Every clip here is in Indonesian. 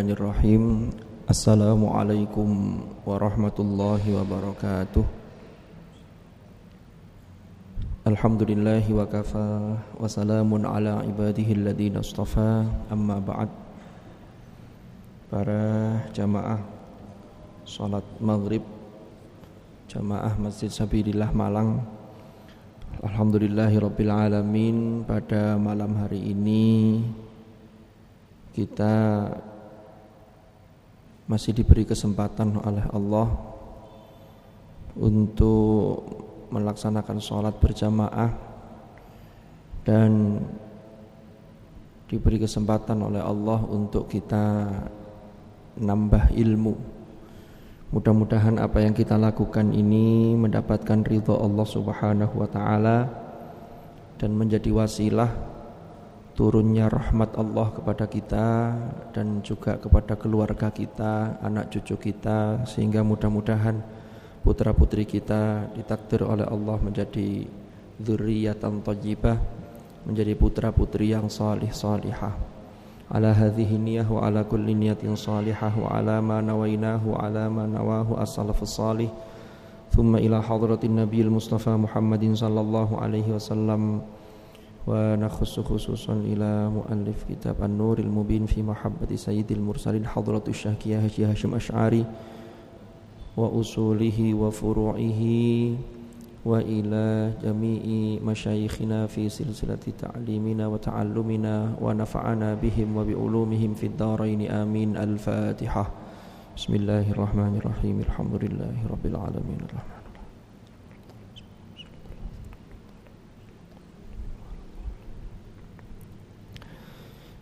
Bismillahirrahmanirrahim. Assalamualaikum warahmatullahi wabarakatuh. Alhamdulillahi wa kafa wa salamun ala ibadihi alladhina astafa. Amma ba'd. Para jamaah salat maghrib jamaah Masjid Sabilillah Malang, alhamdulillahi rabbil alamin. Pada malam hari ini kita masih diberi kesempatan oleh Allah untuk melaksanakan sholat berjamaah dan diberi kesempatan oleh Allah untuk kita nambah ilmu. Mudah-mudahan apa yang kita lakukan ini mendapatkan ridha Allah Subhanahu wa taala dan menjadi wasilah turunnya rahmat Allah kepada kita dan juga kepada keluarga kita, anak cucu kita, sehingga mudah-mudahan putra-putri kita ditakdir oleh Allah menjadi dzurriyyatan thayyibah, menjadi putra-putri yang salih-salihah. Ala hadhihi niyyah wa ala kulli niyatin salihah wa ala ma nawainahu wa ala ma nawahu as-salafus salih. Thumma ila hadratin nabiyil mustafa Muhammadin sallallahu alaihi wasallam. Wa nakhussu khususan ila muallif kitab An-Nuril Mubin fi mahabbati sayyidil mursalin hadratus Syekh Haji Hasyim Asy'ari wa usulihi wa furu'ihi wa ila jami'i masyayikhina fi silsilati ta'limina wa ta'allumina wa nafa'ana bihim wa bi ulumihim fid dharain amin. Al-Fatihah. Bismillahirrahmanirrahim. Alhamdulillahi rabbil alamin.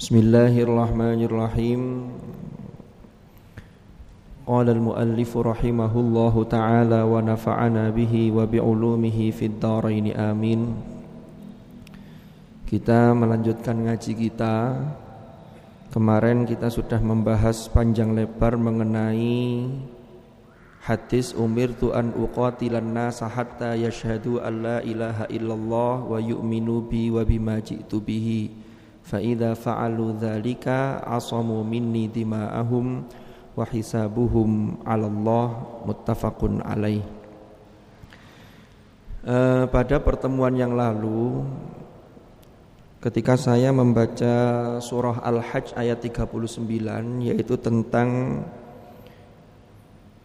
Bismillahirrahmanirrahim. Qala al-muallif rahimahullahu ta'ala wa nafa'ana bihi wa bi'ulumihi fid dharain amin. Kita melanjutkan ngaji kita. Kemarin kita sudah membahas panjang lebar mengenai hadis umirtu an uqatilan nasa hatta yashhadu an la ilaha illallah wa yu'minu bi wa bima ji'tu bihi. Fa'idha fa'alu dhalika asamu minni dima'ahum wa hisabuhum 'ala Allah. Muttafaqun alaih. Pada pertemuan yang lalu ketika saya membaca surah Al-Hajj ayat 39, yaitu tentang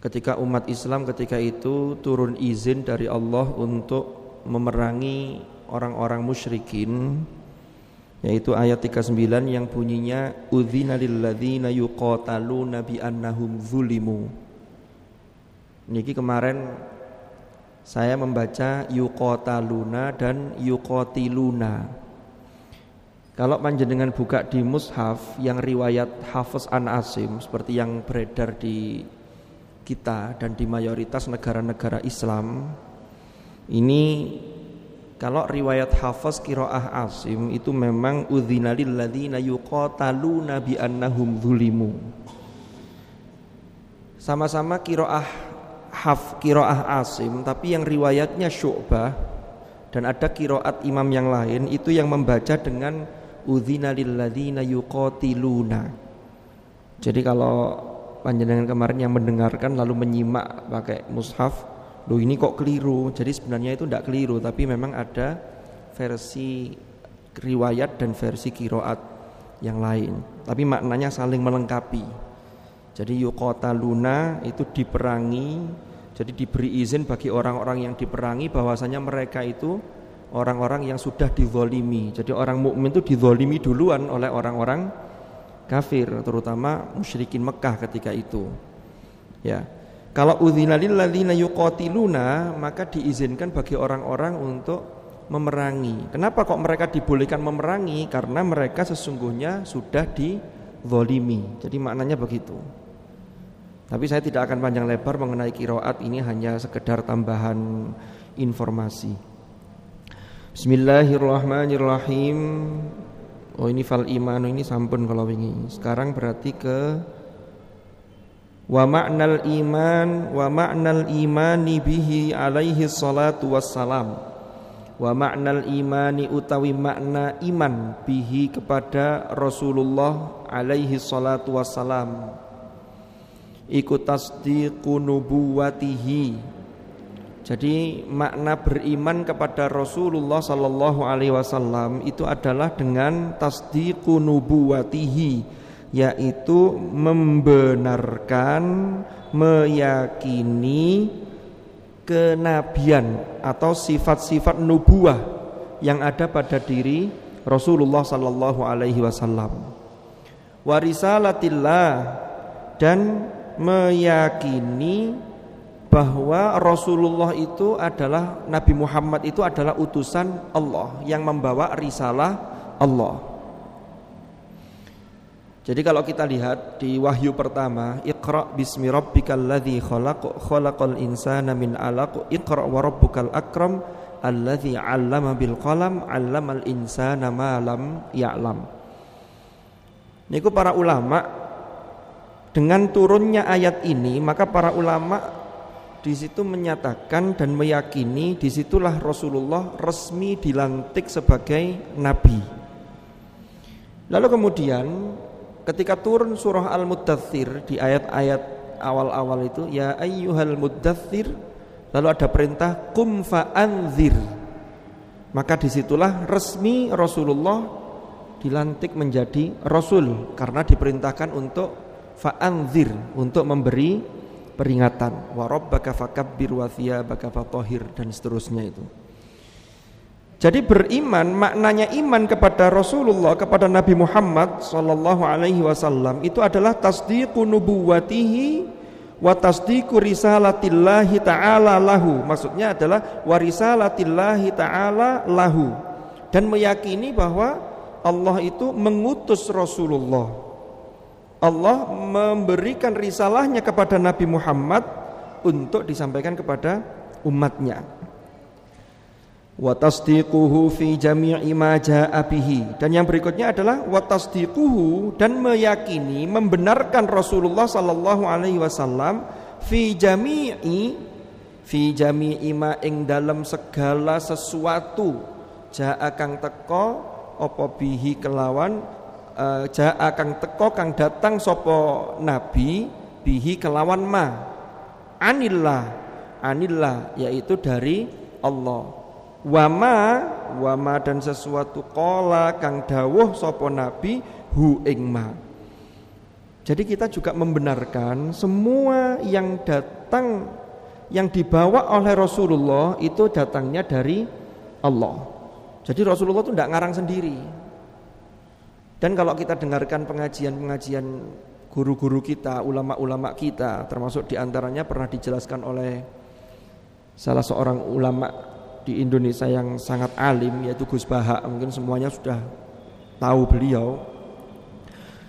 ketika umat Islam ketika itu turun izin dari Allah untuk memerangi orang-orang musyrikin, yaitu ayat 39 yang bunyinya udzina lil ladzina yuqataluna bi annahum zulimu. Niki kemarin saya membaca yuqataluna dan yuqatiluna. Kalau panjenengan buka di mushaf yang riwayat Hafiz an Asim seperti yang beredar di kita dan di mayoritas negara-negara Islam, ini kalau riwayat Hafiz qiraah Asim itu memang udzina lil ladzina yuqataluna bi annahum zulimu. Sama-sama qiraah Asim, tapi yang riwayatnya Syu'bah dan ada qiraat imam yang lain itu yang membaca dengan udzina lil ladzina yuqatiluna. Jadi kalau panjenengan kemarin yang mendengarkan lalu menyimak pakai mushaf, loh ini kok keliru. Jadi sebenarnya itu tidak keliru, tapi memang ada versi riwayat dan versi qiraat yang lain, tapi maknanya saling melengkapi. Jadi yuqataluna itu diperangi, jadi diberi izin bagi orang-orang yang diperangi bahwasanya mereka itu orang-orang yang sudah dizalimi. Jadi orang mukmin itu dizalimi duluan oleh orang-orang kafir, terutama musyrikin Mekah ketika itu. Ya. Kalau udzina lil ladzina yuqatiluna, maka diizinkan bagi orang-orang untuk memerangi. Kenapa kok mereka dibolehkan memerangi? Karena mereka sesungguhnya sudah dizalimi. Jadi maknanya begitu. Tapi saya tidak akan panjang lebar mengenai qiraat, ini hanya sekedar tambahan informasi. Bismillahirrahmanirrahim. Oh ini fal iman ini sampun kalau ini. Sekarang berarti ke wa ma'nal imani bihi alaihi salatu wassalam Wa ma'nal imani utawi makna iman bihi kepada Rasulullah alaihi salatu wassalam iku tasdiqu nubuwatihi. Jadi makna beriman kepada Rasulullah sallallahu alaihi wasallam itu adalah dengan tasdiqu nubuwatihi, yaitu membenarkan, meyakini kenabian atau sifat-sifat nubuwah yang ada pada diri Rasulullah sallallahu alaihi wasallam. Wa risalatillah, dan meyakini bahwa Rasulullah itu adalah Nabi Muhammad itu adalah utusan Allah yang membawa risalah Allah. Jadi kalau kita lihat di wahyu pertama, Iqra bismi rabbikal ladzi khalaq, khalaqal insana min 'alaq, Iqra wa rabbukal akram alladzi 'allama bil qalam, 'allamal insana ma lam ya'lam. Niku para ulama, dengan turunnya ayat ini, maka para ulama di situ menyatakan dan meyakini disitulah Rasulullah resmi dilantik sebagai nabi. Lalu kemudian ketika turun surah Al-Muddathir di ayat-ayat awal-awal itu, ya ayyuhal muddathir, lalu ada perintah qum fa'anzir, maka disitulah resmi Rasulullah dilantik menjadi Rasul karena diperintahkan untuk fa'anzir, untuk memberi peringatan, wa rabbaka fakabbir wa thiyabaka fatahhir, dan seterusnya itu. Jadi beriman, maknanya iman kepada Rasulullah, kepada Nabi Muhammad sallallahu alaihi wasallam itu adalah tasdiqu nubuwatihi wa tasdiqu risalatillahi ta'ala lahu. Maksudnya adalah wa risalatillahi ta'ala lahu, dan meyakini bahwa Allah itu mengutus Rasulullah. Allah memberikan risalahnya kepada Nabi Muhammad untuk disampaikan kepada umatnya. Wa tasdiquhu fi jami'i ma jaa'a bihi, dan yang berikutnya adalah wa tasdiquhu, dan meyakini, membenarkan Rasulullah sallallahu alaihi wasallam fi jami'i ma ing dalam segala sesuatu jaa'a kang teko apa bihi kelawan jaa'a kang teko kang datang sapa nabi bihi kelawan ma anillah yaitu dari Allah. Wama dan sesuatu qala kang dawuh sapa nabi hu ing ma. Jadi kita juga membenarkan semua yang datang, yang dibawa oleh Rasulullah itu datangnya dari Allah. Jadi Rasulullah itu tidak ngarang sendiri. Dan kalau kita dengarkan pengajian-pengajian guru-guru kita, ulama-ulama kita, termasuk diantaranya pernah dijelaskan oleh salah seorang ulama di Indonesia yang sangat alim, yaitu Gus Baha, mungkin semuanya sudah tahu beliau.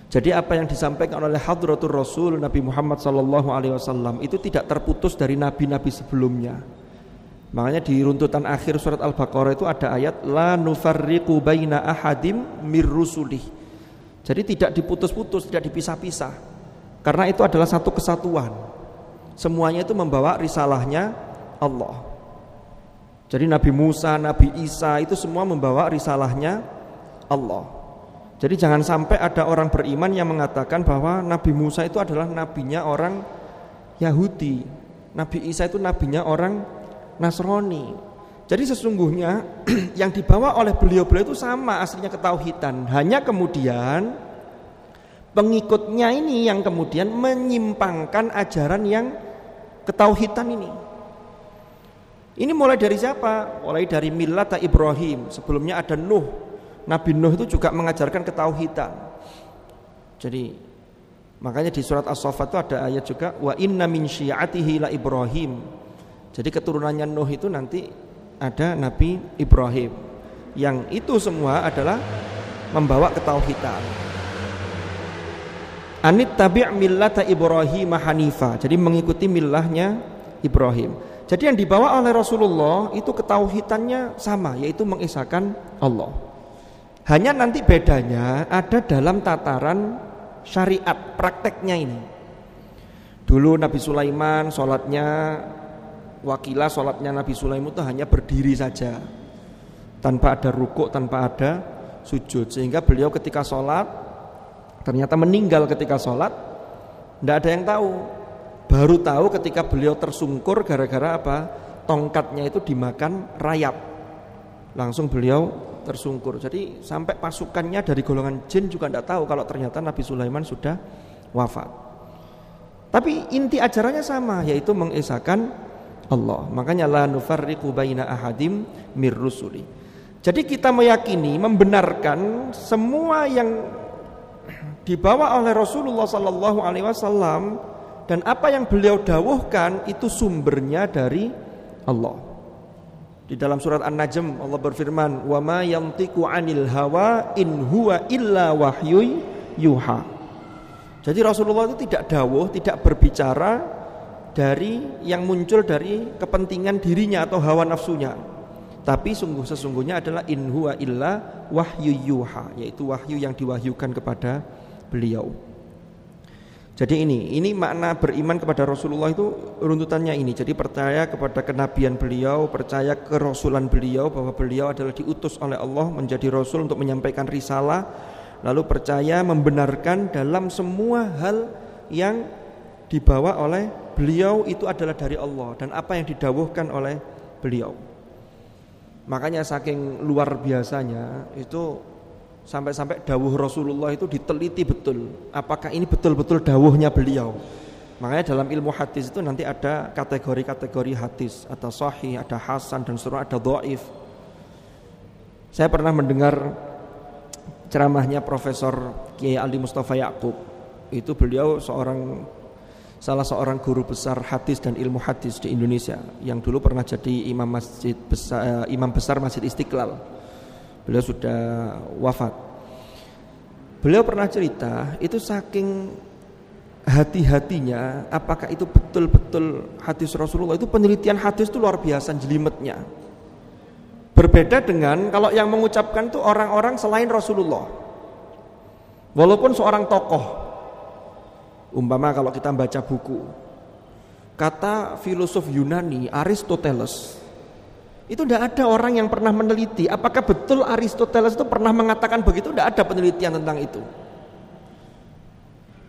Jadi apa yang disampaikan oleh Hadratur Rasul Nabi Muhammad SAW itu tidak terputus dari nabi-nabi sebelumnya. Makanya di runtutan akhir surat Al-Baqarah itu ada ayat la nufarriqu baina ahadim mir rusulih. Jadi tidak diputus-putus, tidak dipisah-pisah, karena itu adalah satu kesatuan. Semuanya itu membawa risalahnya Allah. Jadi Nabi Musa, Nabi Isa itu semua membawa risalahnya Allah. Jadi jangan sampai ada orang beriman yang mengatakan bahwa Nabi Musa itu adalah nabinya orang Yahudi, Nabi Isa itu nabinya orang Nasrani. Jadi sesungguhnya yang dibawa oleh beliau-beliau itu sama aslinya ketauhidan. Hanya kemudian pengikutnya ini yang kemudian menyimpangkan ajaran yang ketauhidan ini. Ini mulai dari siapa? Mulai dari millata Ibrahim. Sebelumnya ada Nuh. Nabi Nuh itu juga mengajarkan ketauhidan. Jadi makanya di surat As-Saffat itu ada ayat juga wa inna min syi'atihi la Ibrahim. Jadi keturunannya Nuh itu nanti ada Nabi Ibrahim. Yang itu semua adalah membawa ketauhidan. Anit tabi' millata Ibrahim hanifa. Jadi mengikuti millahnya Ibrahim. Jadi yang dibawa oleh Rasulullah itu ketauhidannya sama, yaitu mengesahkan Allah. Hanya nanti bedanya ada dalam tataran syariat, prakteknya ini. Dulu Nabi Sulaiman sholatnya, wakilah sholatnya Nabi Sulaiman itu hanya berdiri saja. tanpa ada rukuk, tanpa ada sujud, sehingga beliau ketika sholat ternyata meninggal ketika sholat. Tidak ada yang tahu, baru tahu ketika beliau tersungkur gara-gara apa? Tongkatnya itu dimakan rayap, langsung beliau tersungkur. Jadi sampai pasukannya dari golongan jin juga tidak tahu kalau ternyata Nabi Sulaiman sudah wafat. Tapi inti ajarannya sama, yaitu mengesahkan Allah. Makanya la nufarriqu baina ahadim mir rusuli. Jadi kita meyakini, membenarkan semua yang dibawa oleh Rasulullah sallallahu alaihi wasallam dan apa yang beliau dawuhkan itu sumbernya dari Allah. Di dalam surat An-Najm Allah berfirman, "Wa ma yantiqu 'anil hawa in huwa illa wahyu yuha." Jadi Rasulullah itu tidak dawuh, tidak berbicara dari yang muncul dari kepentingan dirinya atau hawa nafsunya. Tapi sesungguhnya adalah in huwa illa wahyu yuha, yaitu wahyu yang diwahyukan kepada beliau. Jadi ini makna beriman kepada Rasulullah itu runtutannya ini. Jadi percaya kepada kenabian beliau, percaya kerasulan beliau, bahwa beliau adalah diutus oleh Allah menjadi rasul untuk menyampaikan risalah. Lalu percaya membenarkan dalam semua hal yang dibawa oleh beliau itu adalah dari Allah dan apa yang didawuhkan oleh beliau. Makanya saking luar biasanya itu sampai-sampai dawuh Rasulullah itu diteliti betul, apakah ini betul-betul dawuhnya beliau. Makanya dalam ilmu hadis itu nanti ada kategori-kategori hadis, ada sahih, ada hasan, dan seterusnya, ada dhaif. Saya pernah mendengar ceramahnya Profesor Kiai Ali Mustafa Yaqub. Itu beliau salah seorang guru besar hadis dan ilmu hadis di Indonesia, yang dulu pernah jadi imam besar Masjid Istiqlal. Beliau sudah wafat. Beliau pernah cerita, itu saking hati-hatinya, apakah itu betul-betul hadis Rasulullah, itu penelitian hadis itu luar biasa jelimetnya. Berbeda dengan kalau yang mengucapkan itu orang-orang selain Rasulullah. Walaupun seorang tokoh, umpama kalau kita baca buku, kata filosof Yunani Aristoteles, itu tidak ada orang yang pernah meneliti apakah betul Aristoteles itu pernah mengatakan begitu. Tidak ada penelitian tentang itu.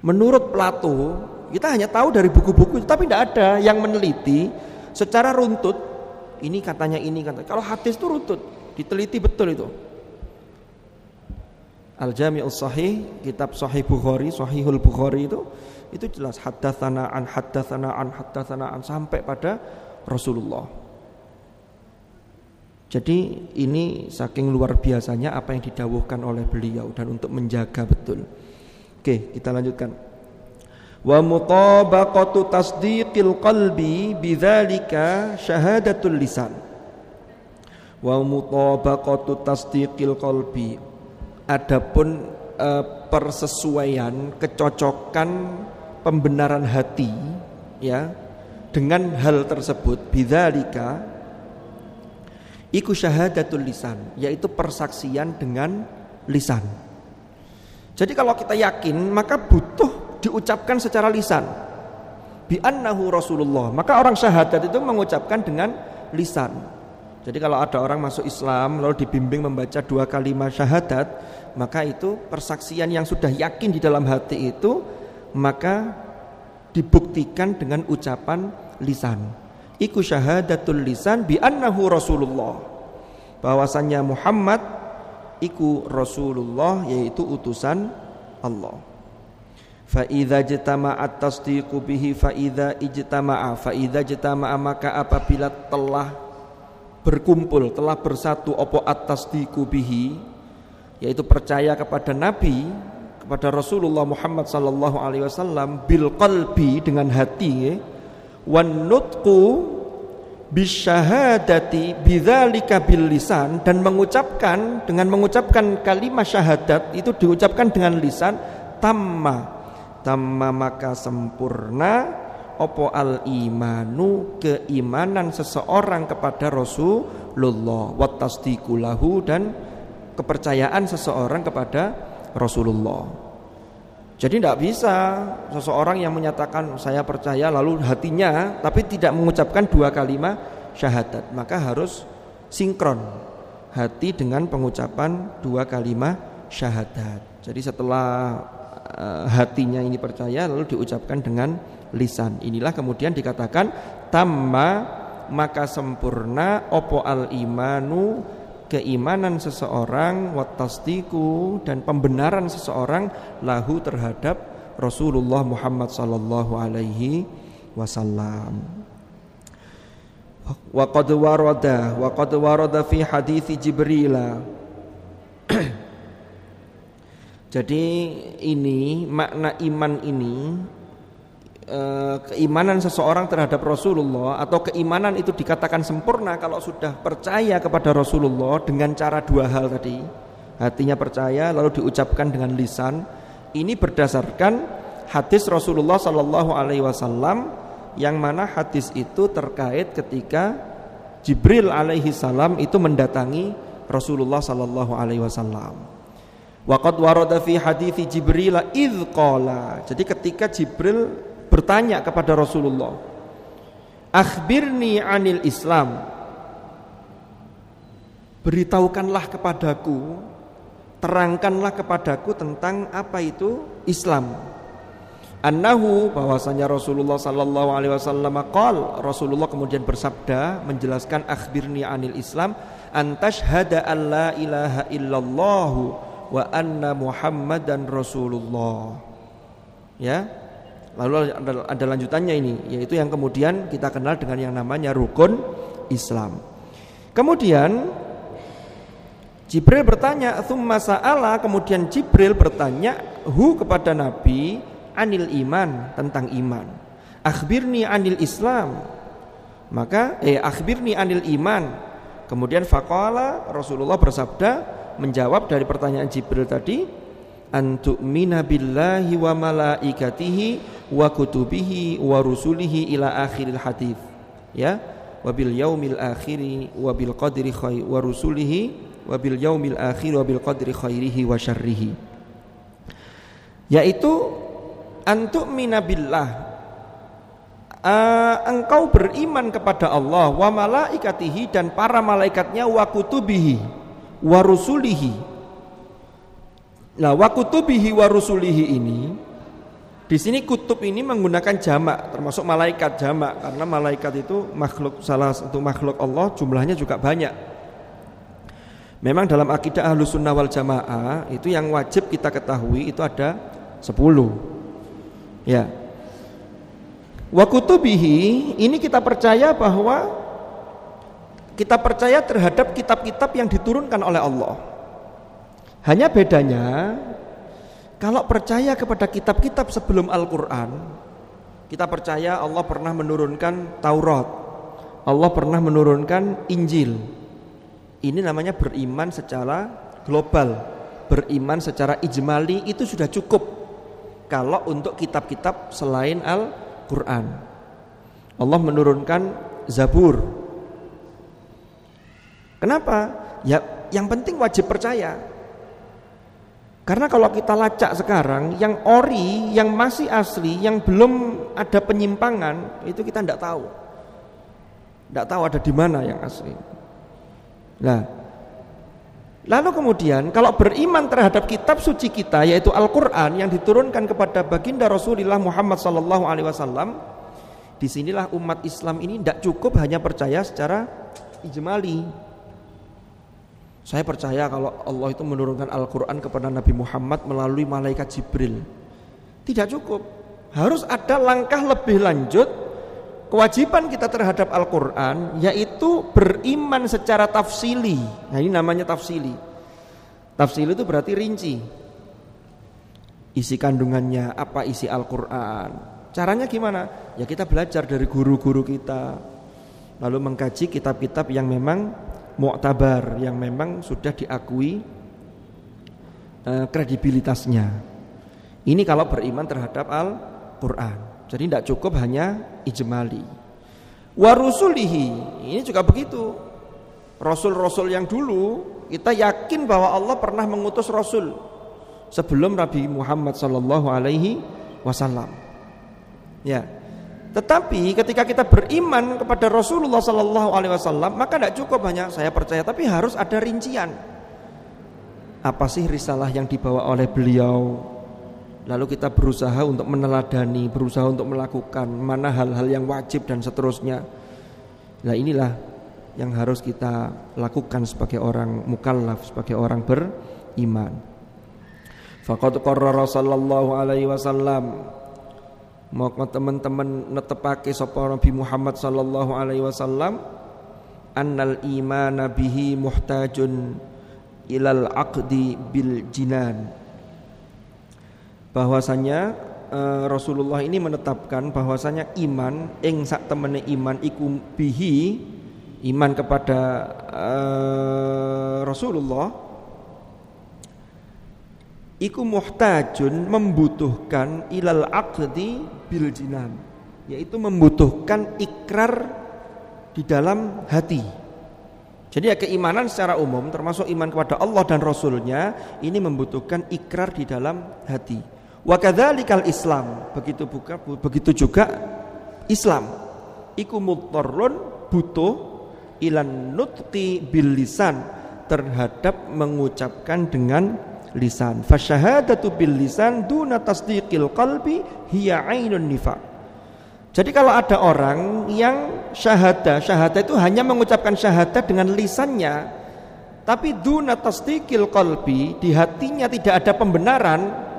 Menurut Plato, kita hanya tahu dari buku-buku, tapi tidak ada yang meneliti secara runtut. Ini katanya ini, katanya. Kalau hadis itu runtut, diteliti betul itu. Al-Jami'us Sahih, kitab Sahih Bukhari, Sahihul Bukhari itu jelas haddatsana an sampai pada Rasulullah. Jadi ini saking luar biasanya apa yang didawuhkan oleh beliau dan untuk menjaga betul. Oke, kita lanjutkan. Wa mutabaqatu tasdiqil qalbi bidzalika syahadatul lisan. Wa mutabaqatu tasdiqil qalbi. Adapun persesuaian, kecocokan pembenaran hati ya dengan hal tersebut, bidzalika iku syahadatul lisan, yaitu persaksian dengan lisan. Jadi kalau kita yakin, maka butuh diucapkan secara lisan. Bi annahu Rasulullah, maka orang syahadat itu mengucapkan dengan lisan. Jadi kalau ada orang masuk Islam lalu dibimbing membaca 2 kalimat syahadat, maka itu persaksian yang sudah yakin di dalam hati itu, maka dibuktikan dengan ucapan lisan. Iku syahadatul lisan bi annahu Rasulullah, bahwasannya Muhammad iku Rasulullah, yaitu utusan Allah. Fa idza jatama'at tasdiqu bihi fa idza ijtama'a maka apabila telah berkumpul, telah bersatu opo at-tasdiqu bihi, yaitu percaya kepada Nabi, kepada Rasulullah Muhammad sallallahu alaihi wasallam, bil qalbi dengan hati, wan nutqu bisyahadati bidzalika bil lisan, dan mengucapkan dengan mengucapkan kalimat syahadat itu diucapkan dengan lisan, tamma maka sempurna opo al imanu, keimanan seseorang kepada Rasulullah, wat tasdiqu lahu, dan kepercayaan seseorang kepada Rasulullah. Jadi tidak bisa seseorang yang menyatakan saya percaya lalu hatinya tapi tidak mengucapkan 2 kalimat syahadat, maka harus sinkron hati dengan pengucapan 2 kalimat syahadat. Jadi setelah hatinya ini percaya lalu diucapkan dengan lisan. Inilah kemudian dikatakan tamma, maka sempurna opo al imanu, keimanan seseorang, wattasdiku, dan pembenaran seseorang lahu terhadap Rasulullah Muhammad sallallahu alaihi wasallam. Wa qad warada fi hadits Jibril. Jadi ini makna iman ini, keimanan seseorang terhadap Rasulullah, atau keimanan itu dikatakan sempurna kalau sudah percaya kepada Rasulullah dengan cara 2 hal tadi. Hatinya percaya lalu diucapkan dengan lisan. Ini berdasarkan hadis Rasulullah sallallahu alaihi wasallam, yang mana hadis itu terkait ketika Jibril alaihi salam itu mendatangi Rasulullah sallallahu alaihi wasallam. Waqad warada fi hadithi Jibril idz qala. Jadi ketika Jibril bertanya kepada Rasulullah, akhbirni anil Islam, beritahukanlah kepadaku, terangkanlah kepadaku tentang apa itu Islam. Annahu, bahwasanya Rasulullah sallallahu alaihi wasallam qala, Rasulullah kemudian bersabda menjelaskan akhbirni anil Islam, antashhada an la ilaha illallah wa anna Muhammadan Rasulullah. Ya. Lalu ada lanjutannya ini, yaitu yang kemudian kita kenal dengan yang namanya rukun Islam. Kemudian Jibril bertanya, tsumma sa'ala, kemudian Jibril bertanya kepada Nabi anil iman, tentang iman. Akhbirni anil Islam. Maka akhbirni anil iman. Kemudian faqala, Rasulullah bersabda menjawab dari pertanyaan Jibril tadi, antu'mina billahi wa malaikatihi wa kutubihi wa rusulihi ila akhiril hadits. Ya, wa bil yaumil akhiri wa bil qadri khair wa rusulihi wa bil yaumil akhir wa bil qadri khairihi wa syarrihi. Yaitu antu'mina billah, engkau beriman kepada Allah, wa malaikatihi, dan para malaikatnya, wa kutubihi wa rusulihi. Nah, wa kutubihi wa rusulihi ini, di sini kutub ini menggunakan jamak, termasuk malaikat jamak, karena malaikat itu makhluk, salah satu makhluk Allah, jumlahnya juga banyak. Memang dalam akidah Ahlus Sunnah wal Jamaah itu yang wajib kita ketahui itu ada 10. Ya. Wa kutubihi ini kita percaya bahwa kita percaya terhadap kitab-kitab yang diturunkan oleh Allah. Hanya bedanya, kalau percaya kepada kitab-kitab sebelum Al-Quran, kita percaya Allah pernah menurunkan Taurat, Allah pernah menurunkan Injil. Ini namanya beriman secara global, beriman secara ijmali, itu sudah cukup. Kalau untuk kitab-kitab selain Al-Quran, Allah menurunkan Zabur. Kenapa? Ya, yang penting wajib percaya. Karena kalau kita lacak sekarang, yang ori, yang masih asli, yang belum ada penyimpangan, itu kita tidak tahu. Tidak tahu ada di mana yang asli. Nah, lalu kemudian kalau beriman terhadap kitab suci kita, yaitu Al-Quran yang diturunkan kepada baginda Rasulullah Muhammad SAW, disinilah umat Islam ini tidak cukup hanya percaya secara ijmali. Saya percaya kalau Allah itu menurunkan Al-Quran kepada Nabi Muhammad melalui malaikat Jibril. Tidak cukup. Harus ada langkah lebih lanjut. Kewajiban kita terhadap Al-Quran yaitu beriman secara tafsili. Nah, ini namanya tafsili. Tafsili itu berarti rinci. Isi kandungannya, apa isi Al-Quran. Caranya gimana? Ya kita belajar dari guru-guru kita. Lalu mengkaji kitab-kitab yang memang mu'tabar, yang memang sudah diakui kredibilitasnya. Ini kalau beriman terhadap Al-Quran. Jadi tidak cukup hanya ijmali. Wa rusulihi, ini juga begitu. Rasul-rasul yang dulu kita yakin bahwa Allah pernah mengutus rasul sebelum Nabi Muhammad sallallahu alaihi wasallam. Ya. Tetapi ketika kita beriman kepada Rasulullah sallallahu alaihi wasallam, maka tidak cukup hanya saya percaya, tapi harus ada rincian. Apa sih risalah yang dibawa oleh beliau? Lalu kita berusaha untuk meneladani, berusaha untuk melakukan mana hal-hal yang wajib dan seterusnya. Nah, inilah yang harus kita lakukan sebagai orang mukallaf, sebagai orang beriman. Faqad qarrara sallallahu alaihi wasallam, maka teman-teman netepake sapa Nabi Muhammad sallallahu alaihi wasallam, annal imana bihi muhtajun ilal aqdi bil jinan. Bahwasanya Rasulullah ini menetapkan bahwasanya iman ing sak temene iman iku bihi, iman kepada Rasulullah iku muhtajun, membutuhkan ilal aqdi bil jinan, yaitu membutuhkan ikrar di dalam hati. Jadi ya, keimanan secara umum termasuk iman kepada Allah dan Rasulnya ini membutuhkan ikrar di dalam hati. Wa kadzalikal Islam, begitu juga Islam iku mudtarrun, butuh ilan nutqi bil lisan, terhadap mengucapkan dengan lisan. Fasyahadatu bil lisan duna tasdiqil qalbi hiya ainun nifaq. Jadi kalau ada orang yang syahadah itu hanya mengucapkan syahadah dengan lisannya, tapi duna tasdiqil qalbi, di hatinya tidak ada pembenaran,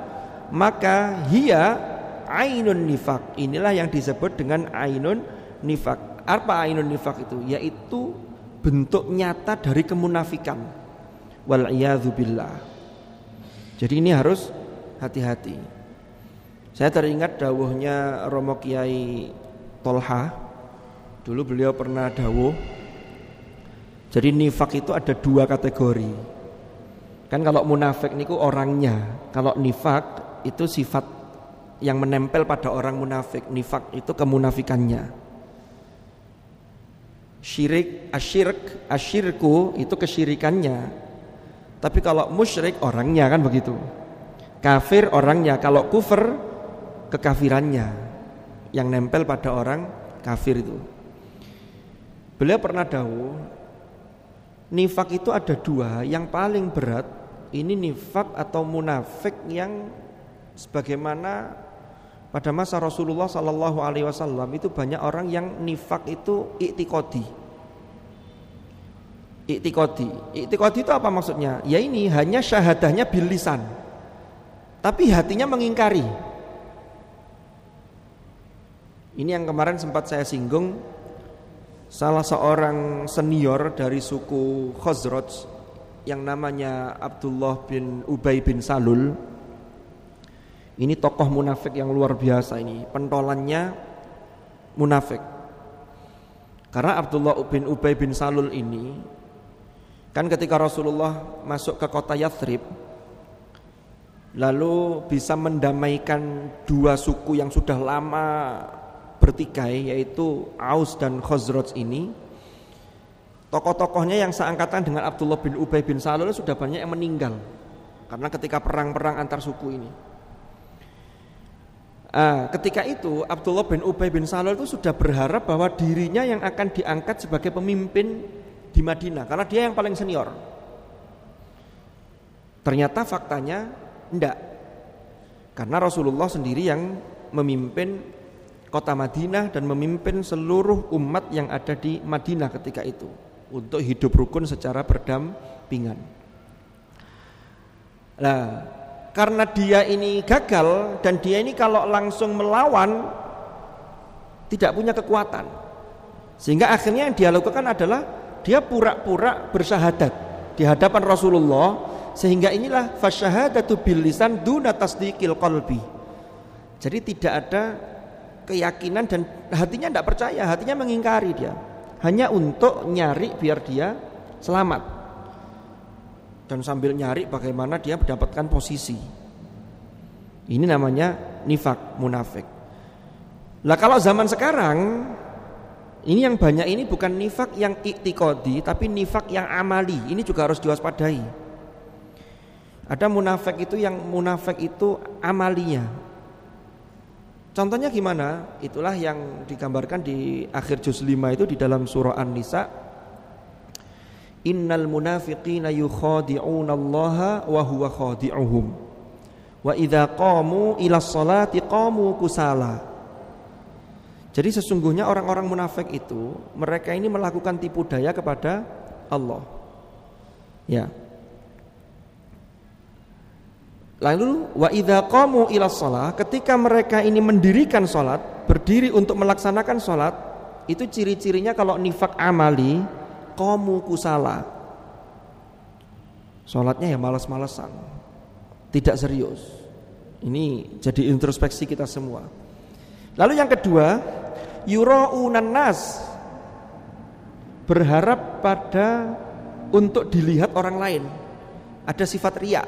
maka hiya ainun nifaq. Inilah yang disebut dengan ainun nifaq. Apa ainun nifaq itu? Yaitu bentuk nyata dari kemunafikan. Wal iyadzu billah. Jadi ini harus hati-hati. Saya teringat dawuhnya Romo Kiai Tolha. Dulu beliau pernah dawuh, jadi nifak itu ada dua kategori. Kan kalau munafik niku orangnya, kalau nifak itu sifat yang menempel pada orang munafik. Nifak itu kemunafikannya. Asyirku itu kesyirikannya. Tapi kalau musyrik orangnya, kan begitu. Kafir orangnya, kalau kufur kekafirannya yang nempel pada orang kafir itu. Beliau pernah dawuh, nifak itu ada dua. Yang paling berat ini nifak atau munafik yang sebagaimana pada masa Rasulullah sallallahu alaihi wasallam itu banyak orang yang nifak itu i'tiqadi. I'tiqadi itu apa maksudnya? Ya ini hanya syahadahnya bil lisan, tapi hatinya mengingkari. Ini yang kemarin sempat saya singgung. Salah seorang senior dari suku Khazraj yang namanya Abdullah bin Ubay bin Salul. Ini tokoh munafik yang luar biasa ini. Pentolannya munafik. Karena Abdullah bin Ubay bin Salul ini kan ketika Rasulullah masuk ke kota Yathrib, lalu bisa mendamaikan dua suku yang sudah lama bertikai, yaitu Aus dan Khazraj ini. Tokoh-tokohnya yang seangkatan dengan Abdullah bin Ubay bin Salul sudah banyak yang meninggal karena ketika perang-perang antar suku ini. Ketika itu Abdullah bin Ubay bin Salul itu sudah berharap bahwa dirinya yang akan diangkat sebagai pemimpin di Madinah karena dia yang paling senior. Ternyata faktanya enggak. Karena Rasulullah sendiri yang memimpin kota Madinah dan memimpin seluruh umat yang ada di Madinah ketika itu untuk hidup rukun secara berdampingan. Nah, karena dia ini gagal dan dia ini kalau langsung melawan tidak punya kekuatan, sehingga akhirnya yang dia lakukan adalah dia pura-pura bersyahadat di hadapan Rasulullah, sehingga inilah fasyahadatu bil lisan duna tasdiqil qalbi. Jadi tidak ada keyakinan dan hatinya tidak percaya, hatinya mengingkari dia, hanya untuk nyari biar dia selamat dan sambil nyari bagaimana dia mendapatkan posisi. Ini namanya nifak, munafik. Lah kalau zaman sekarang ini yang banyak ini bukan nifak yang i'tiqadi, tapi nifak yang amali. Ini juga harus diwaspadai. Ada munafik itu yang munafik itu amalia. Contohnya gimana? Itulah yang digambarkan di akhir juz 5 itu di dalam surah An-Nisa. Innal munafiqina yukhadi'una Allaha wa huwa khadi'uhum. Wa idza qamu ila sholati qamu kusala. Jadi sesungguhnya orang-orang munafik itu mereka ini melakukan tipu daya kepada Allah. Ya. Lalu wa idza qamu ila shalah, ketika mereka ini mendirikan salat, berdiri untuk melaksanakan salat, itu ciri-cirinya kalau nifak amali, qamu kusala. Salatnya ya malas-malesan. Tidak serius. Ini jadi introspeksi kita semua. Lalu yang kedua, yura'unan nas, berharap pada untuk dilihat orang lain. Ada sifat riya.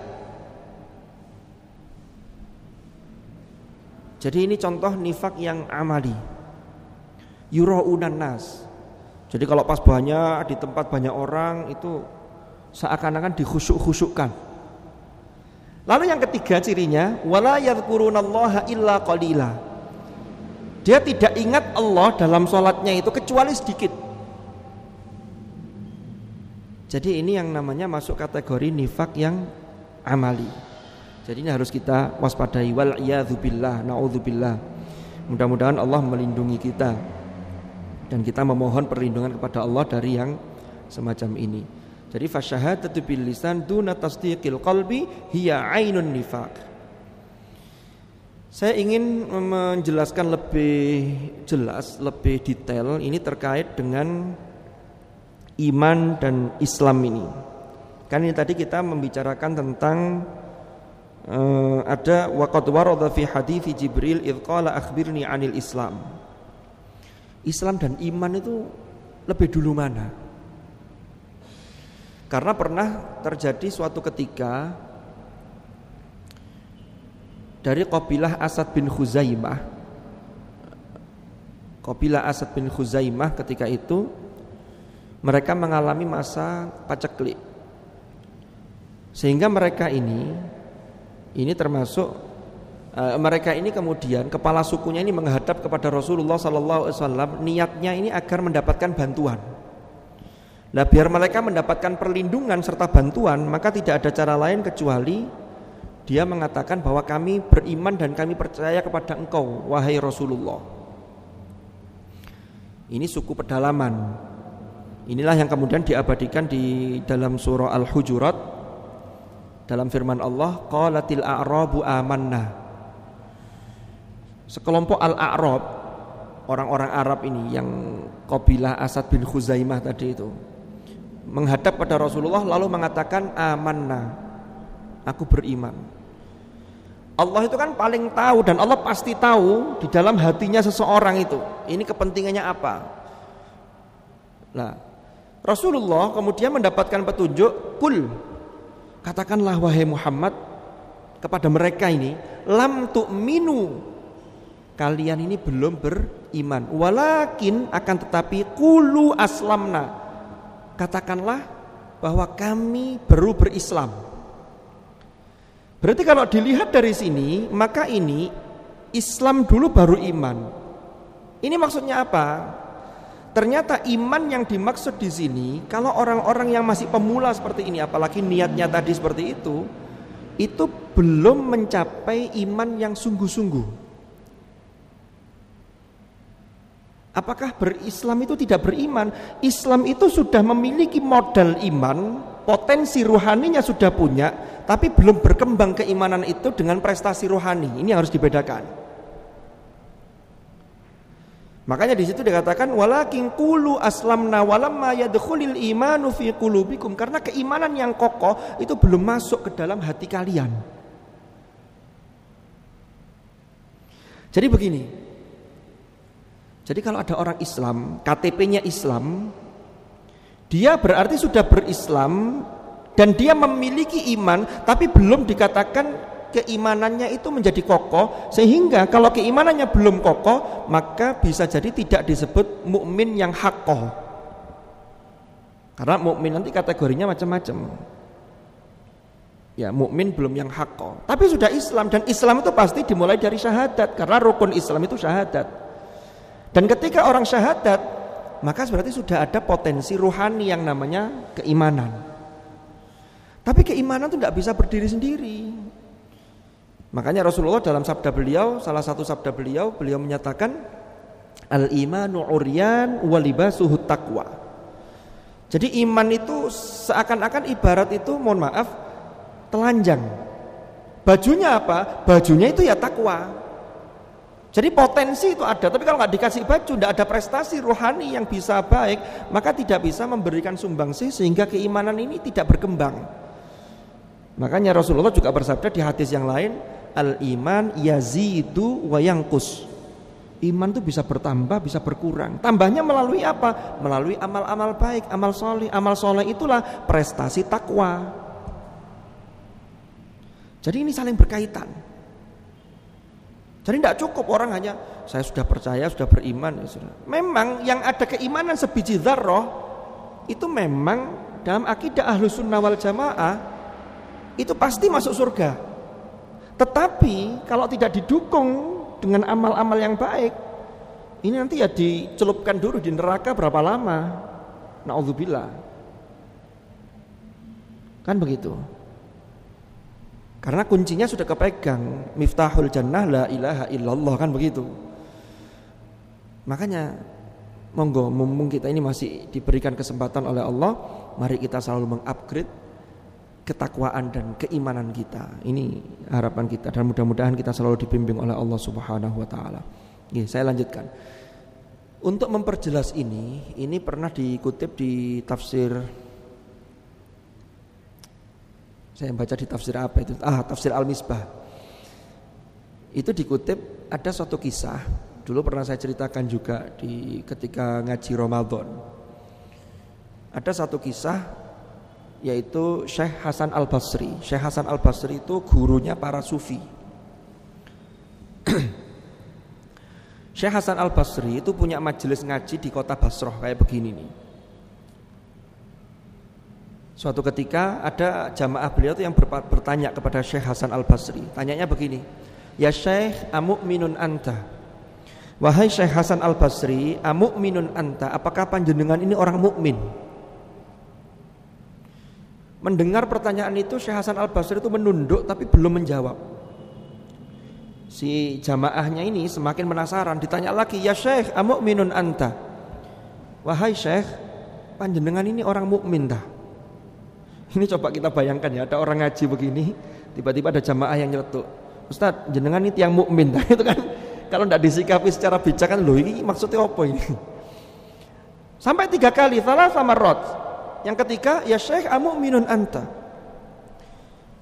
Jadi ini contoh nifak yang amali. Yura'unan nas. Jadi kalau pas banyak di tempat banyak orang itu seakan-akan dikhusyuk-khusyukkan. Lalu yang ketiga cirinya, wala yadhkurunallaha illa qalila. Dia tidak ingat Allah dalam sholatnya itu kecuali sedikit. Jadi ini yang namanya masuk kategori nifak yang amali. Jadi ini harus kita waspadai. Wal iyadzu billah, naudzubillah. Mudah-mudahan Allah melindungi kita dan kita memohon perlindungan kepada Allah dari yang semacam ini. Jadi fasyahadatu bil lisan duna tasdiqil qalbi hiya ainun nifaq. Saya ingin menjelaskan lebih jelas, lebih detail ini terkait dengan iman dan Islam ini. Kan ini tadi kita membicarakan tentang ada waqad warada fi hadits Jibril idz qala akhbirni 'anil Islam. Islam dan iman itu lebih dulu mana? Karena pernah terjadi suatu ketika dari kabilah Asad bin Khuzaimah. Kabilah Asad bin Khuzaimah ketika itu mereka mengalami masa paceklik. Sehingga mereka ini termasuk mereka ini kemudian kepala sukunya ini menghadap kepada Rasulullah SAW, niatnya ini agar mendapatkan bantuan. Nah, biar mereka mendapatkan perlindungan serta bantuan, maka tidak ada cara lain kecuali dia mengatakan bahwa kami beriman dan kami percaya kepada engkau, wahai Rasulullah. Ini suku pedalaman. Inilah yang kemudian diabadikan di dalam surah Al-Hujurat dalam firman Allah, qalatil a'rabu amanna. Sekelompok al-a'rab, orang-orang Arab ini yang kabilah Asad bin Khuzaimah tadi itu menghadap pada Rasulullah lalu mengatakan amanna, aku beriman. Allah itu kan paling tahu dan Allah pasti tahu di dalam hatinya seseorang itu ini kepentingannya apa. Nah, Rasulullah kemudian mendapatkan petunjuk, kul, katakanlah wahai Muhammad kepada mereka ini, lam tu'minu, kalian ini belum beriman, walakin akan tetapi qulu aslamna, katakanlah bahwa kami baru berislam. Berarti kalau dilihat dari sini, maka ini Islam dulu baru iman. Ini maksudnya apa? Ternyata iman yang dimaksud di sini, kalau orang-orang yang masih pemula seperti ini, apalagi niatnya tadi seperti itu belum mencapai iman yang sungguh-sungguh. Apakah berislam itu tidak beriman? Islam itu sudah memiliki modal iman, potensi rohaninya sudah punya, tapi belum berkembang keimanan itu dengan prestasi rohani. Ini harus dibedakan. Makanya di situ dikatakan walakin qulu aslamna walamma yadkhulul imanu fi qulubikum, karena keimanan yang kokoh itu belum masuk ke dalam hati kalian. Jadi begini. Jadi kalau ada orang Islam, KTP-nya Islam, dia berarti sudah berislam dan dia memiliki iman, tapi belum dikatakan keimanannya itu menjadi kokoh, sehingga kalau keimanannya belum kokoh maka bisa jadi tidak disebut mukmin yang haqqo. Karena mukmin nanti kategorinya macam-macam. Ya, mukmin belum yang haqqo, tapi sudah Islam, dan Islam itu pasti dimulai dari syahadat karena rukun Islam itu syahadat. Dan ketika orang syahadat, maka berarti sudah ada potensi ruhani yang namanya keimanan. Tapi keimanan itu tidak bisa berdiri sendiri. Makanya Rasulullah dalam sabda beliau, salah satu sabda beliau menyatakan al-imanu uryan wa libasuhu taqwa. Jadi iman itu seakan-akan ibarat itu, mohon maaf, telanjang. Bajunya apa? Bajunya itu ya takwa. Jadi potensi itu ada, tapi kalau nggak dikasih baju, tidak ada prestasi rohani yang bisa baik, maka tidak bisa memberikan sumbangsih sehingga keimanan ini tidak berkembang. Makanya Rasulullah juga bersabda di hadis yang lain, al-iman yazidu wa yanqus. Iman itu bisa bertambah, bisa berkurang. Tambahnya melalui apa? Melalui amal-amal baik, amal soleh. Amal soleh itulah prestasi takwa. Jadi ini saling berkaitan. Jadi tidak cukup orang hanya saya sudah percaya, sudah beriman, ya sudah. Memang yang ada keimanan sebiji dzarrah itu memang dalam akidah Ahlus Sunnah wal Jamaah itu pasti masuk surga. Tetapi kalau tidak didukung dengan amal-amal yang baik, ini nanti ya dicelupkan dulu di neraka berapa lama? Na'udzubillah. Kan begitu. Karena kuncinya sudah kepegang, miftahul jannah la ilaha illallah, kan begitu. Makanya monggo, mumpung kita ini masih diberikan kesempatan oleh Allah, mari kita selalu mengupgrade ketakwaan dan keimanan kita. Ini harapan kita, dan mudah-mudahan kita selalu dibimbing oleh Allah Subhanahu wa taala. Oke, saya lanjutkan. Untuk memperjelas ini pernah dikutip di tafsir, saya baca di tafsir apa itu? Tafsir Al-Misbah. Itu dikutip ada suatu kisah. Dulu pernah saya ceritakan juga ketika ngaji Ramadan. Ada satu kisah, yaitu Syekh Hasan Al-Basri. Syekh Hasan Al-Basri itu gurunya para sufi. Syekh Hasan Al-Basri itu punya majelis ngaji di kota Basrah kayak begini nih. Suatu ketika ada jamaah beliau yang bertanya kepada Syekh Hasan Al-Basri. Tanyanya begini, ya Syekh, amu'minun anta? Wahai Syekh Hasan Al-Basri, amu'minun anta? Apakah panjenengan ini orang mukmin? Mendengar pertanyaan itu, Syekh Hasan Al-Basri itu menunduk tapi belum menjawab. Si jamaahnya ini semakin penasaran, ditanya lagi, ya Syekh, amu'minun anta? Wahai Syekh, panjenengan ini orang mukmin dah? Ini coba kita bayangkan ya, ada orang ngaji begini, tiba-tiba ada jamaah yang nyeletuk, Ustaz, jenengan ini tiang mukmin. Nah, itu kan kalau tidak disikapi secara bijak kan, loh ini maksudnya apa ini? Sampai 3 kali, salah sama rot. Yang ketiga, ya Syekh, amu'minun anta?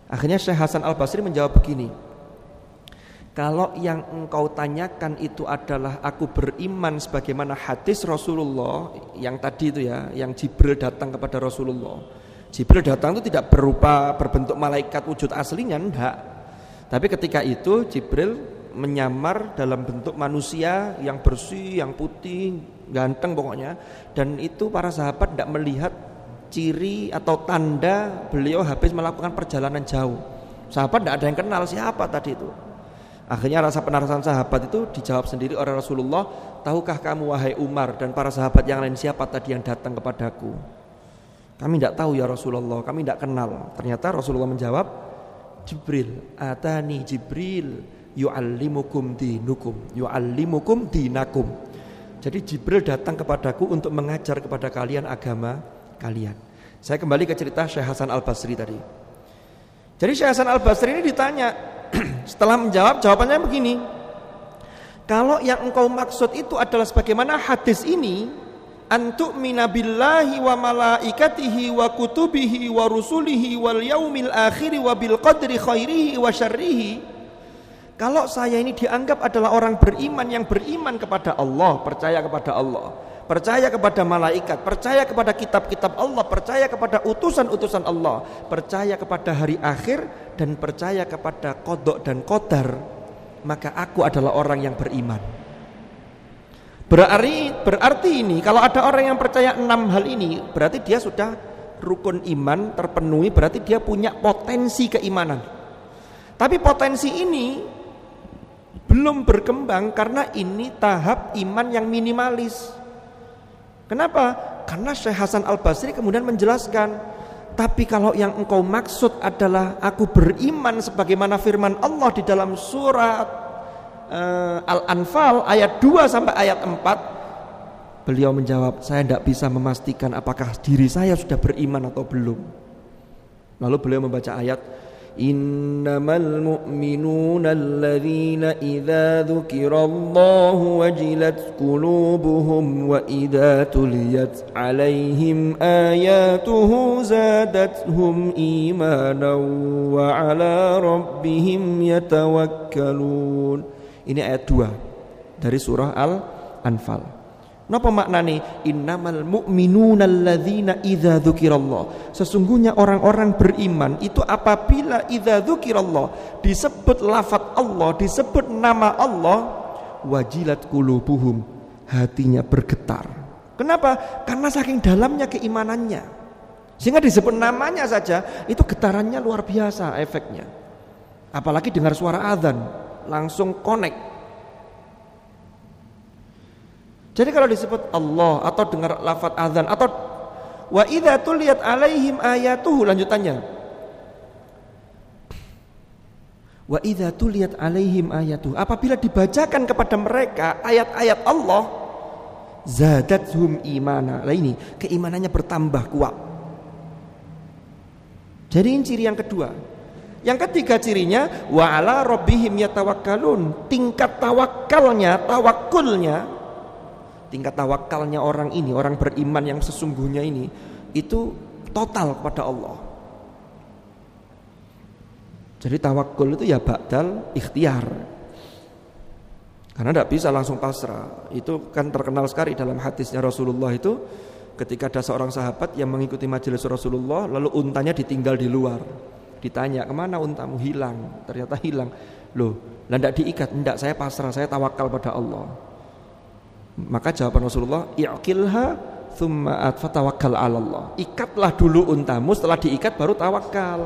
Akhirnya Syekh Hasan Al-Basri menjawab begini, kalau yang engkau tanyakan itu adalah aku beriman sebagaimana hadis Rasulullah yang tadi itu ya, yang Jibril datang kepada Rasulullah. Jibril datang itu tidak berbentuk malaikat wujud aslinya, enggak. Tapi ketika itu Jibril menyamar dalam bentuk manusia yang bersih, yang putih, ganteng pokoknya. Dan itu para sahabat tidak melihat ciri atau tanda beliau habis melakukan perjalanan jauh. Sahabat tidak ada yang kenal siapa tadi itu. Akhirnya rasa penasaran sahabat itu dijawab sendiri oleh Rasulullah, tahukah kamu wahai Umar dan para sahabat yang lain siapa tadi yang datang kepadaku? Kami tidak tahu ya Rasulullah, kami tidak kenal. Ternyata Rasulullah menjawab, Jibril, atani Jibril yu'allimukum dinakum. Jadi Jibril datang kepadaku untuk mengajar kepada kalian agama kalian. Saya kembali ke cerita Syekh Hasan Al-Basri tadi. Jadi Syekh Hasan Al-Basri ini ditanya, setelah menjawab, jawabannya begini, kalau yang engkau maksud itu adalah sebagaimana hadis ini, antu'mina billahi wa malaikatihi wa kutubihi wa rusulihi wal yaumil akhiri wa bil qadri khairihi wa syarrihi. Kalau saya ini dianggap adalah orang beriman yang beriman kepada Allah, percaya kepada Allah, percaya kepada malaikat, percaya kepada kitab-kitab Allah, percaya kepada utusan-utusan Allah, percaya kepada hari akhir, dan percaya kepada qada dan qadar, maka aku adalah orang yang beriman. Berarti ini kalau ada orang yang percaya 6 hal ini, berarti dia sudah rukun iman terpenuhi, berarti dia punya potensi keimanan. Tapi potensi ini belum berkembang karena ini tahap iman yang minimalis. Kenapa? Karena Syekh Hasan Al-Basri kemudian menjelaskan, tapi kalau yang engkau maksud adalah aku beriman sebagaimana firman Allah di dalam surat Al-Anfal ayat 2 sampai ayat 4, beliau menjawab, saya tidak bisa memastikan apakah diri saya sudah beriman atau belum. Lalu beliau membaca ayat, innamal mu'minuna alladzina idza dzukirallahu wajilat qulubuhum wa idza tuliyat alaihim ayatuhu zadatuhum imanan wa ala rabbihim yatawakkalun. Ini ayat 2 dari surah Al-Anfal. Napa maknane? Innamal mu'minuna alladzina idza dzukirallah. Sesungguhnya orang-orang beriman itu apabila idza dzukirallah, disebut lafaz Allah, disebut nama Allah, wajilat qulubuhum, hatinya bergetar. Kenapa? Karena saking dalamnya keimanannya. Sehingga disebut namanya saja itu getarannya luar biasa efeknya. Apalagi dengar suara azan, langsung connect. Jadi kalau disebut Allah atau dengar lafaz azan atau wa idza tuliyat alaihim ayatuhu, lanjutannya wa idza tuliyat alaihim ayatuhu, apabila dibacakan kepada mereka ayat-ayat Allah, zadatuhum imana. Lah ini keimanannya bertambah kuat. Jadi ini ciri yang kedua. Yang ketiga cirinya wa ala rabbihim yatawakkalun, tingkat tawakalnya, tawakulnya, tingkat tawakalnya orang ini, orang beriman yang sesungguhnya ini, itu total kepada Allah. Jadi tawakul itu ya ba'dal ikhtiar, karena tidak bisa langsung pasrah. Itu kan terkenal sekali dalam hadisnya Rasulullah itu, ketika ada seorang sahabat yang mengikuti majelis Rasulullah, lalu untanya ditinggal di luar. Ditanya, kemana untamu? Hilang. Ternyata hilang. Loh, lah tidak diikat? Tidak, saya pasrah, saya tawakal pada Allah. Maka jawaban Rasulullah, i'qilha thumma fatawakkal 'ala Allah. Ikatlah dulu untamu, setelah diikat baru tawakal.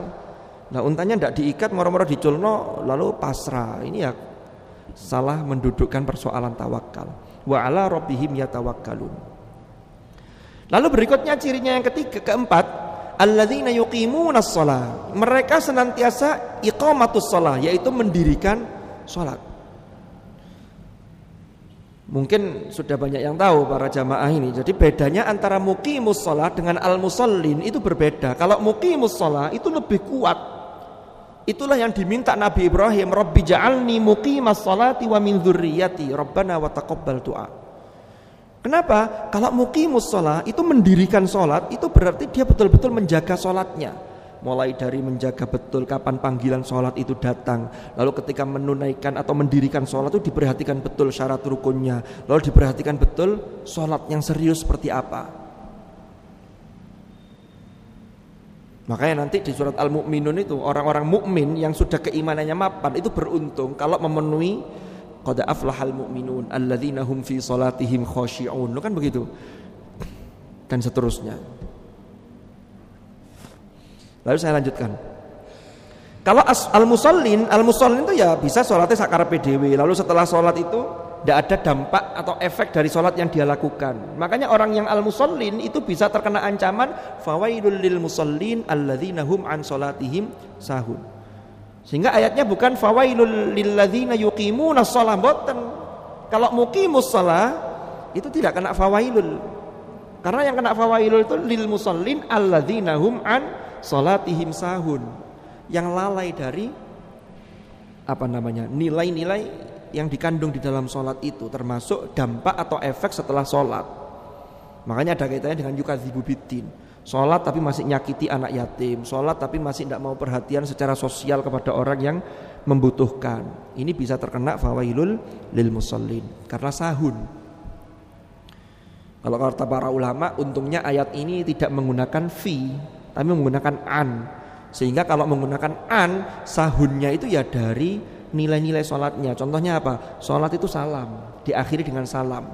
Nah, untanya tidak diikat, moro-moro diculno lalu pasrah. Ini ya salah mendudukkan persoalan tawakal. Wa 'ala rabbihim yatawakkalun. Lalu berikutnya cirinya yang ketiga, keempat, alladzina yuqimunas shalah. Mereka senantiasa iqamatus shalah, yaitu mendirikan salat. Mungkin sudah banyak yang tahu para jamaah ini. Jadi bedanya antara muqimus shalah dengan al-musallin itu berbeda. Kalau muqimus shalah itu lebih kuat. Itulah yang diminta Nabi Ibrahim, Rabbi ja'alni muqimas sholati wa min dzurriyyati, Rabbana wa taqabbal du'a. Kenapa? Kalau muqimus shalah itu mendirikan salat, itu berarti dia betul-betul menjaga salatnya. Mulai dari menjaga betul kapan panggilan sholat itu datang, lalu ketika menunaikan atau mendirikan sholat itu diperhatikan betul syarat rukunnya, lalu diperhatikan betul sholat yang serius seperti apa. Makanya nanti di surat Al-Mu'minun itu orang-orang mukmin yang sudah keimanannya mapan itu beruntung kalau memenuhi qad aflahal mu'minun alladzina hum fi sholatihim khashi'un, kan begitu, dan seterusnya. Lalu saya lanjutkan. Kalau al-musallin itu ya bisa sholatnya sakarepe dhewe. Lalu setelah sholat itu tidak ada dampak atau efek dari sholat yang dia lakukan. Makanya orang yang al-musallin itu bisa terkena ancaman fawailul lil musallin alladzina hum an sholatihim sahun. Sehingga ayatnya bukan fawailul lil ladzina yuqimunas shalah, mboten. Kalau muqimus shalah itu tidak kena fawailul. Karena yang kena fawailul itu lil musallin alladzina hum an sholatihim sahun, yang lalai dari nilai-nilai yang dikandung di dalam sholat itu, termasuk dampak atau efek setelah sholat. Makanya ada kaitannya dengan yukadzibu biddin, sholat tapi masih nyakiti anak yatim, sholat tapi masih tidak mau perhatian secara sosial kepada orang yang membutuhkan. Ini bisa terkena fawailul lil musallin karena sahun. Kalau kata para ulama, untungnya ayat ini tidak menggunakan fi, tapi menggunakan an. Sehingga kalau menggunakan an, sahunnya itu ya dari nilai-nilai sholatnya. Contohnya apa? Sholat itu salam, diakhiri dengan salam.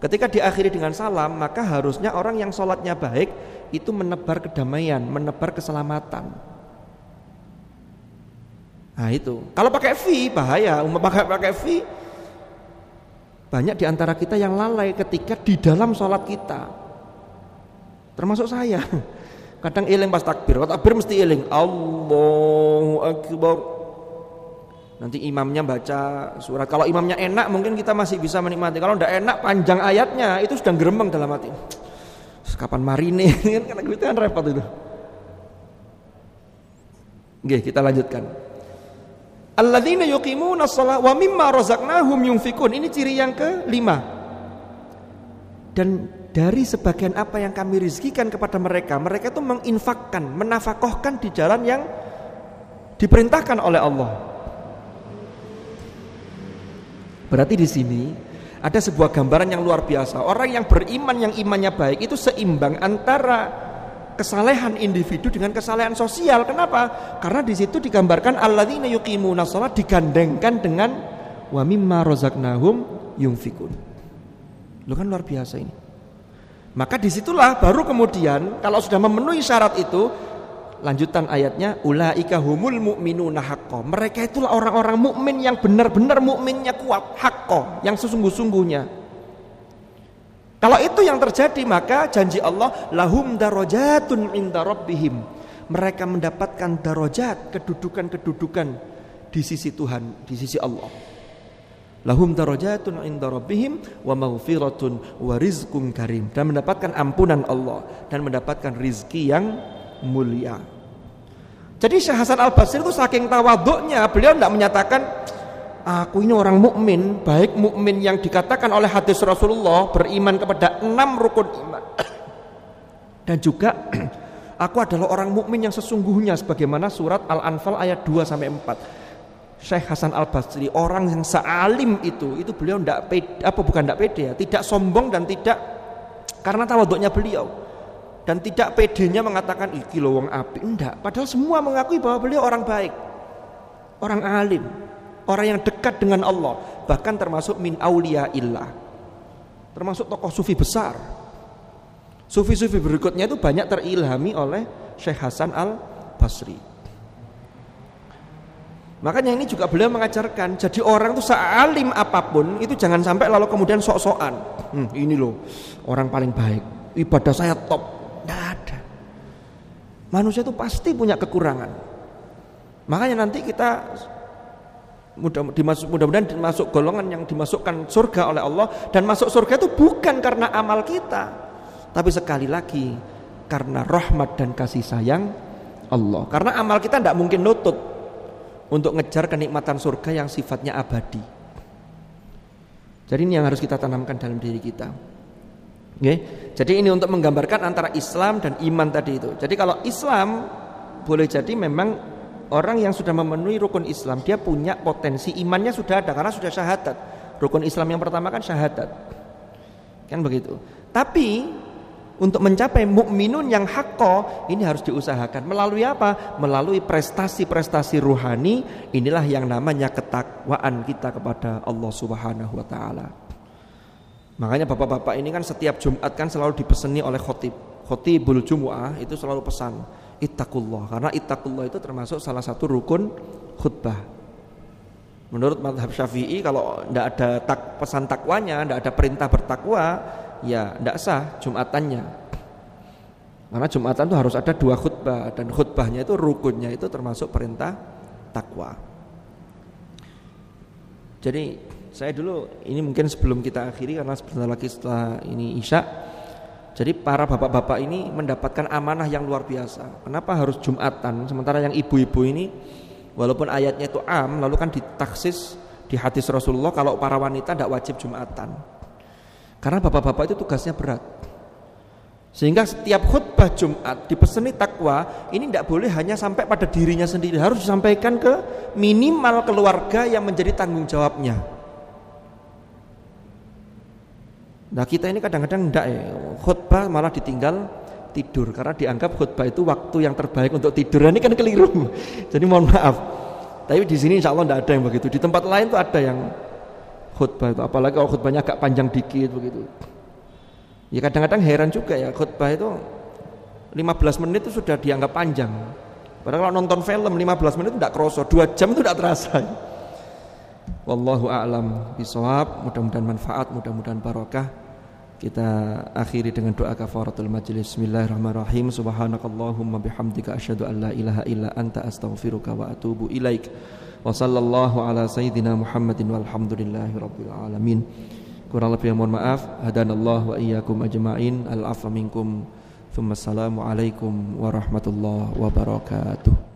Ketika diakhiri dengan salam, maka harusnya orang yang sholatnya baik itu menebar kedamaian, menebar keselamatan. Nah itu, kalau pakai V bahaya. Pakai V, banyak di antara kita yang lalai ketika di dalam sholat kita. Termasuk saya. Kadang eling pas takbir, mesti eling Allahu Akbar. Nanti imamnya baca surat. Kalau imamnya enak mungkin kita masih bisa menikmati. Kalau tidak enak panjang ayatnya itu sudah gerembeng dalam hati. Kapan marine kan itu kan repot itu. Oke, kita lanjutkan. Alladzina yuqimuna shalah wa mimma razaqnahum yunfikun. Ini ciri yang kelima. Dan dari sebagian apa yang kami rizkikan kepada mereka itu menginfakkan, menafakohkan di jalan yang diperintahkan oleh Allah. Berarti di sini ada sebuah gambaran yang luar biasa. Orang yang beriman, yang imannya baik itu seimbang antara kesalehan individu dengan kesalehan sosial. Kenapa? Karena di situ digambarkan alladzina yuqimuna shalah digandengkan dengan wa mimma razaqnahum yunfikun. Lu kan luar biasa ini. Maka disitulah baru kemudian kalau sudah memenuhi syarat itu, lanjutan ayatnya ulaika humul mu'minuna haqqo. Mereka itulah orang-orang mukmin yang benar-benar mukminnya kuat, haqqo, yang sesungguh-sungguhnya. Kalau itu yang terjadi, maka janji Allah lahum darajatun inda rabbihim. Mereka mendapatkan darajat, kedudukan-kedudukan di sisi Tuhan, di sisi Allah. Lahum darajatun inda rabbihim wa maghfiratun wa rizqun karim, dan mendapatkan ampunan Allah dan mendapatkan rizki yang mulia. Jadi Syekh Hasan Al-Basri itu saking tawaduknya, beliau tidak menyatakan aku ini orang mukmin, baik mukmin yang dikatakan oleh hadis Rasulullah beriman kepada 6 rukun iman. Dan juga aku adalah orang mukmin yang sesungguhnya sebagaimana surat Al-Anfal ayat 2 sampai 4. Syekh Hasan Al-Basri orang yang sealim itu beliau bukan pede ya, tidak sombong dan tidak karena tawaduknya beliau. Dan tidak pedenya mengatakan iki lho wong apik, enggak. Padahal semua mengakui bahwa beliau orang baik, orang alim, orang yang dekat dengan Allah, bahkan termasuk min auliyaillah, termasuk tokoh sufi besar. Sufi-sufi berikutnya itu banyak terilhami oleh Syekh Hasan Al-Basri. Makanya ini juga beliau mengajarkan, jadi orang itu sealim apapun itu jangan sampai lalu kemudian sok-sokan. Ini loh orang paling baik, ibadah saya top. Tidak ada. Manusia itu pasti punya kekurangan. Makanya nanti kita mudah-mudahan masuk golongan yang dimasukkan surga oleh Allah. Dan masuk surga itu bukan karena amal kita, tapi sekali lagi karena rahmat dan kasih sayang Allah. Karena amal kita tidak mungkin nutut untuk ngejar kenikmatan surga yang sifatnya abadi. Jadi ini yang harus kita tanamkan dalam diri kita. Okay? Jadi ini untuk menggambarkan antara Islam dan iman tadi itu. Jadi kalau Islam boleh jadi memang orang yang sudah memenuhi rukun Islam, dia punya potensi imannya sudah ada karena sudah syahadat. Rukun Islam yang pertama kan syahadat. Kan begitu. Tapi untuk mencapai mukminun yang haqqo ini harus diusahakan melalui apa? Melalui prestasi-prestasi ruhani. Inilah yang namanya ketakwaan kita kepada Allah Subhanahu wa taala. Makanya bapak-bapak ini kan setiap Jumat kan selalu dipeseni oleh khotibul Jumu'ah itu selalu pesan ittaqullah, karena ittaqullah itu termasuk salah satu rukun khutbah. Menurut mazhab Syafi'i kalau tidak ada pesan takwanya, tidak ada perintah bertakwa, ya tidak sah Jumatannya. Karena Jumatan itu harus ada 2 khutbah, dan khutbahnya itu rukunnya itu termasuk perintah takwa. Jadi saya dulu ini mungkin sebelum kita akhiri karena sebentar lagi setelah ini Isya. Jadi para bapak-bapak ini mendapatkan amanah yang luar biasa. Kenapa harus Jumatan? Sementara yang ibu-ibu ini walaupun ayatnya itu am, lalu kan ditaksis di hadis Rasulullah kalau para wanita tidak wajib Jumatan. Karena bapak-bapak itu tugasnya berat. Sehingga setiap khutbah Jumat dipeseni takwa ini tidak boleh hanya sampai pada dirinya sendiri, harus disampaikan ke minimal keluarga yang menjadi tanggung jawabnya. Nah kita ini kadang-kadang enggak ya, khutbah malah ditinggal tidur karena dianggap khutbah itu waktu yang terbaik untuk tidur. Ini kan keliru. Jadi mohon maaf. Tapi di sini insya Allah enggak ada yang begitu. Di tempat lain tuh ada yang khutbah itu, apalagi kalau khutbahnya agak panjang dikit begitu. Ya kadang-kadang heran juga ya, khutbah itu 15 menit itu sudah dianggap panjang. Padahal kalau nonton film 15 menit itu tidak kerasa, 2 jam itu tidak terasa. Wallahu a'lam bishawab. Mudah-mudahan manfaat, mudah-mudahan barokah. Kita akhiri dengan doa kafaratul majlis. Bismillahirrahmanirrahim. Subhanakallahumma bihamdika asyhadu an la ilaha illa anta astaghfiruka wa atubu ilaik. Wa sallallahu ala sayyidina Muhammadin walhamdulillahi rabbil alamin. Kurang lebih mohon maaf. Hadanallahu wa iyyakum ajma'in. Al-'afwa minkum. Tsumma assalamu alaikum warahmatullahi wabarakatuh.